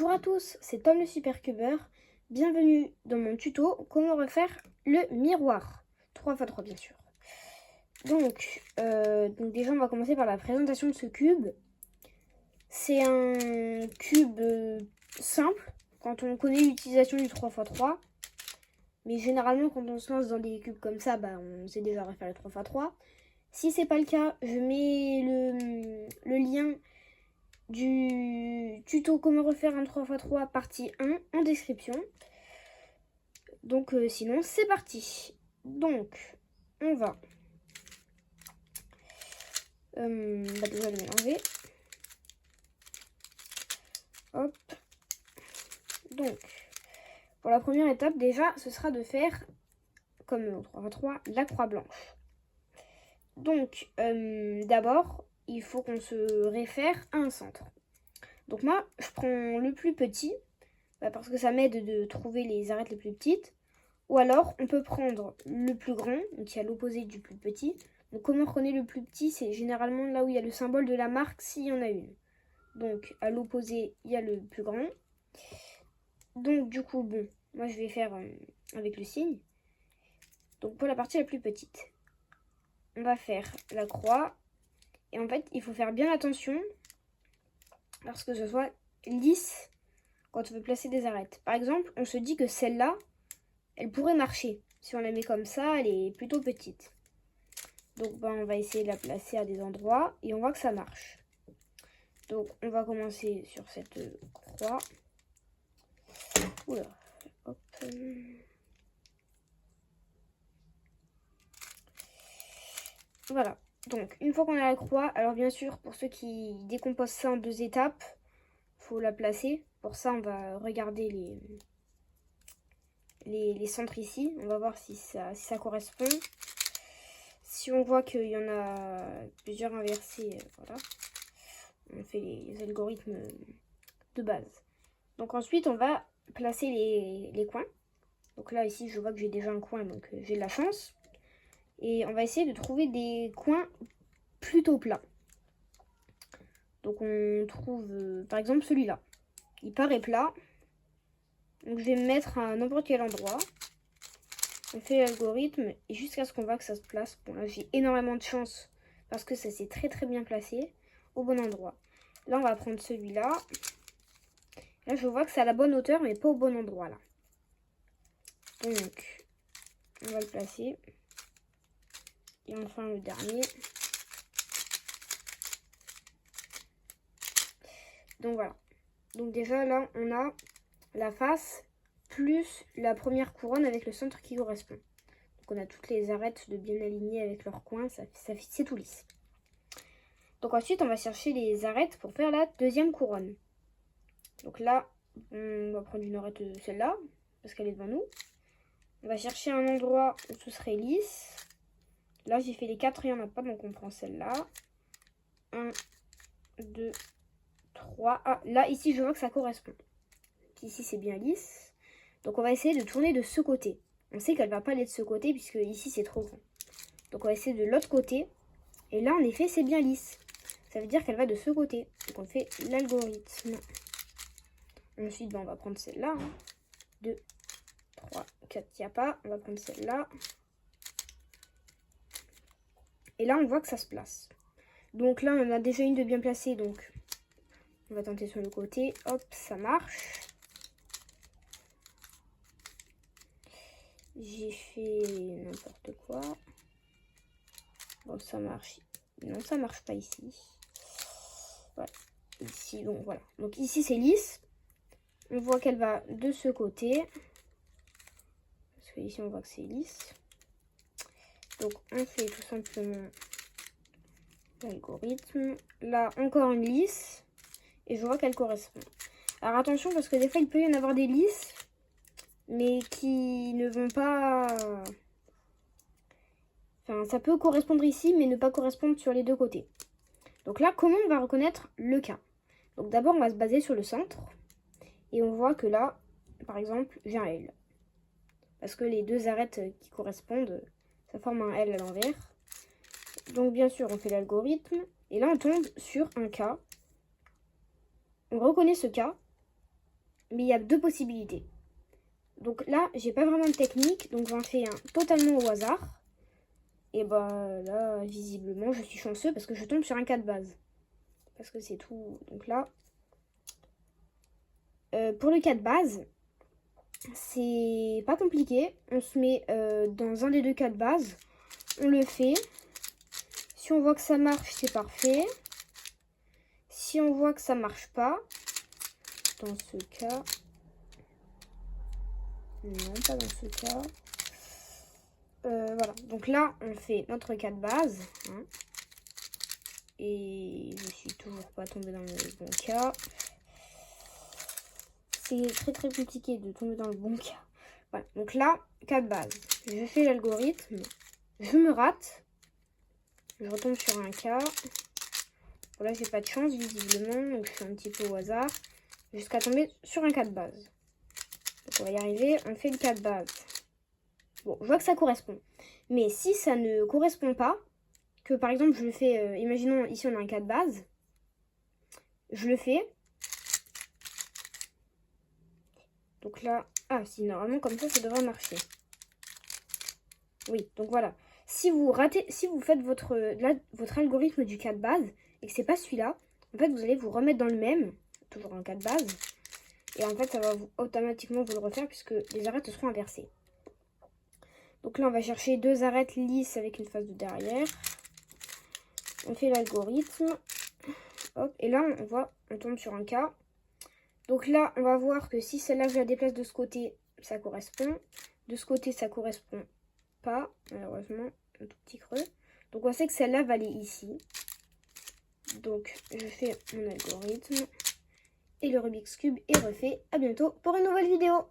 Bonjour à tous, c'est Tom le supercubeur. Bienvenue dans mon tuto comment refaire le miroir. 3x3 bien sûr. Donc déjà on va commencer par la présentation de ce cube. C'est un cube simple quand on connaît l'utilisation du 3x3. Mais généralement quand on se lance dans des cubes comme ça, on sait déjà refaire le 3x3. Si c'est pas le cas, je mets le lien du tuto comment refaire un 3x3 partie 1 en description. Donc sinon c'est parti. Donc on va déjà le mélanger. Hop. Donc pour la première étape déjà ce sera de faire comme au 3x3 la croix blanche. Donc d'abord il faut qu'on se réfère à un centre. Donc moi, je prends le plus petit, parce que ça m'aide de trouver les arêtes les plus petites. Ou alors, on peut prendre le plus grand, donc qui est à l'opposé du plus petit. Donc comment on reconnaît le plus petit? C'est généralement là où il y a le symbole de la marque, s'il y en a une. Donc à l'opposé, il y a le plus grand. Donc du coup, bon, moi je vais faire avec le signe. Donc pour la partie la plus petite, on va faire la croix. Et en fait, il faut faire bien attention parce que ce soit lisse quand on veut placer des arêtes. Par exemple, on se dit que celle-là, elle pourrait marcher. Si on la met comme ça, elle est plutôt petite. Donc on va essayer de la placer à des endroits et on voit que ça marche. Donc on va commencer sur cette croix. Oula, hop. Voilà. Donc, une fois qu'on a la croix, alors bien sûr, pour ceux qui décomposent ça en 2 étapes, il faut la placer. Pour ça, on va regarder les centres ici. On va voir si ça correspond. Si on voit qu'il y en a plusieurs inversés, voilà. On fait les algorithmes de base. Donc ensuite, on va placer les coins. Donc là, ici, je vois que j'ai déjà un coin, donc j'ai de la chance. Et on va essayer de trouver des coins plutôt plats. Donc on trouve par exemple celui-là. Il paraît plat. Donc je vais me mettre à n'importe quel endroit. On fait l'algorithme et jusqu'à ce qu'on voit que ça se place. Bon là j'ai énormément de chance parce que ça s'est très très bien placé au bon endroit. Là on va prendre celui-là. Là je vois que c'est à la bonne hauteur mais pas au bon endroit là. Donc on va le placer. Et enfin le dernier. Donc voilà. Donc déjà là on a la face plus la première couronne avec le centre qui correspond. Donc on a toutes les arêtes de bien alignées avec leurs coins, c'est tout lisse. Donc ensuite on va chercher les arêtes pour faire la deuxième couronne. Donc là on va prendre une arête, celle-là, parce qu'elle est devant nous. On va chercher un endroit où tout serait lisse. Là j'ai fait les 4 et il n'y en a pas, donc on prend celle-là. 1, 2, 3. Ah, là ici je vois que ça correspond. Ici c'est bien lisse. Donc on va essayer de tourner de ce côté. On sait qu'elle va pas aller de ce côté puisque ici c'est trop grand. Donc on va essayer de l'autre côté. Et là en effet c'est bien lisse. Ça veut dire qu'elle va de ce côté. Donc on fait l'algorithme. Ensuite on va prendre celle-là. 2, 3, 4, il n'y a pas. On va prendre celle-là. Et là on voit que ça se place. Donc là on en a déjà une de bien placée. Donc on va tenter sur le côté. Hop, ça marche. J'ai fait n'importe quoi. Bon, ça marche. Non, ça marche pas ici. Voilà. Ici, donc voilà. Donc ici, c'est lisse. On voit qu'elle va de ce côté. Parce que ici, on voit que c'est lisse. Donc, on fait tout simplement l'algorithme. Là, encore une lisse. Et je vois qu'elle correspond. Alors, attention, parce que des fois, il peut y en avoir des lisses. Mais qui ne vont pas... Enfin, ça peut correspondre ici, mais ne pas correspondre sur les deux côtés. Donc là, comment on va reconnaître le cas? Donc d'abord, on va se baser sur le centre. Et on voit que là, par exemple, j'ai un L. Parce que les deux arêtes qui correspondent, ça forme un L à l'envers. Donc bien sûr, on fait l'algorithme. Et là, on tombe sur un cas. On reconnaît ce cas. mais il y a deux possibilités. Donc là, j'ai pas vraiment de technique, donc j'en fais un totalement au hasard. Et bah là, visiblement, je suis chanceux parce que je tombe sur un cas de base. Parce que c'est tout. Donc là, pour le cas de base, c'est pas compliqué. On se met dans un des deux cas de base. On le fait. Si on voit que ça marche, c'est parfait. Si on voit que ça marche pas, dans ce cas... Non, pas dans ce cas. Voilà. Donc là, on fait notre cas de base. Hein. Et je suis toujours pas tombée dans le bon cas. C'est très très compliqué de tomber dans le bon cas. Voilà. Donc là, cas de base. Je fais l'algorithme. Je me rate. Je retombe sur un cas. Voilà, j'ai pas de chance visiblement. Donc je fais un petit peu au hasard. Jusqu'à tomber sur un cas de base. Donc on va y arriver. On fait le cas de base. Bon, je vois que ça correspond. Mais si ça ne correspond pas, que par exemple je le fais, imaginons ici on a un cas de base, je le fais. Donc là, ah si normalement comme ça devrait marcher. Oui, donc voilà. Si vous ratez, si vous faites votre algorithme du cas de base et que c'est pas celui-là, en fait vous allez vous remettre dans le même, toujours un cas de base, et en fait ça va automatiquement vous le refaire puisque les arêtes seront inversées. Donc là on va chercher deux arêtes lisses avec une face de derrière. On fait l'algorithme. Hop, et là on tombe sur un cas. Donc là on va voir que si celle-là je la déplace de ce côté, ça correspond. De ce côté ça correspond pas, malheureusement, un tout petit creux. Donc on sait que celle-là va aller ici. Donc je fais mon algorithme et le Rubik's Cube est refait. À bientôt pour une nouvelle vidéo.